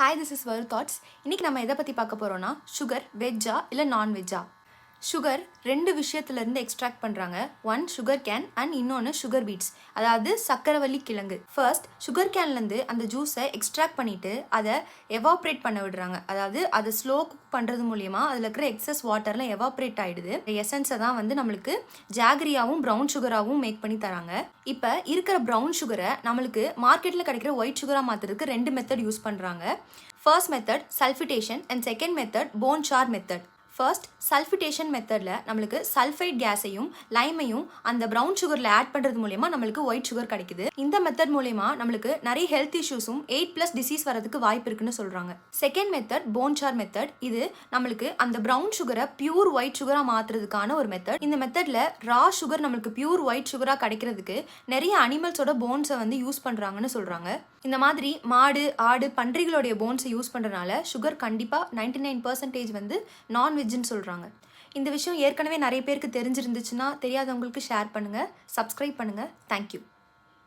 Hi, this is our thoughts. இன்றைக்கி நம்ம எதை பற்றி பார்க்க போகிறோன்னா, சுகர் வெஜ்ஜா இல்லை நான்வெஜ்ஜா. சுகர் ரெண்டு விஷயத்துலேருந்து எக்ஸ்ட்ராக்ட் பண்ணுறாங்க. ஒன் சுகர் கேன் அண்ட் இன்னொன்று சுகர் பீட்ஸ், அதாவது சக்கரவள்ளி கிழங்கு. ஃபர்ஸ்ட் சுகர் கேன்லேருந்து அந்த ஜூஸை எக்ஸ்ட்ராக்ட் பண்ணிவிட்டு அதை எவாப்ரேட் பண்ண விடுறாங்க. அதாவது அதை ஸ்லோ குக் பண்ணுறது மூலியமாக அதில் இருக்கிற எக்ஸஸ் வாட்டர்லாம் எவாப்ரேட் ஆகிடுது. எசன்ஸை தான் நம்மளுக்கு ஜாகரியாவும் ப்ரௌன் சுகராகவும் மேக் பண்ணி தராங்க. இப்போ இருக்கிற ப்ரௌன் சுகரை நம்மளுக்கு மார்க்கெட்டில் கிடைக்கிற ஒயிட் சுகராக மாற்றுறதுக்கு ரெண்டு மெத்தட் யூஸ் பண்ணுறாங்க. First method sulphitation and second method bone char method. First sulphitation மெத்தடில் நம்மளுக்கு சல்ஃபைட் கேஸையும் லைமையும் அந்த ப்ரௌன் சுகரில் ஆட் பண்ணுறது மூலயமா நம்மளுக்கு ஒயிட் சுகர் கிடைக்குது. இந்த மெத்தட் மூலயமா நம்மளுக்கு நிறைய ஹெல்த் இஷ்யூஸும் 8+ டிசீஸ் வரதுக்கு வாய்ப்பு இருக்குன்னு சொல்கிறாங்க. Second method bone char method. இது நம்மளுக்கு அந்த ப்ரௌன் சுகரை பியூர் ஒயிட் சுகராக மாற்றுறதுக்கான ஒரு மெத்தட். இந்த மெத்தடில் ரா சுகர் நம்மளுக்கு பியூர் ஒயிட் சுகராக கிடைக்கிறதுக்கு நிறைய அனிமல்ஸோட போன்ஸை யூஸ் பண்ணுறாங்கன்னு சொல்கிறாங்க. இந்த மாதிரி மாடு, ஆடு, பன்றிகளுடைய போன்ஸை யூஸ் பண்ணுறதுனால சுகர் கண்டிப்பாக 99% நான்வெஜ்ஜுன்னு சொல்கிறாங்க. இந்த விஷயம் ஏற்கனவே நிறைய பேருக்கு தெரிஞ்சிருந்துச்சுன்னா தெரியாதவங்களுக்கு ஷேர் பண்ணுங்கள், சப்ஸ்கிரைப் பண்ணுங்கள். தேங்க்யூ.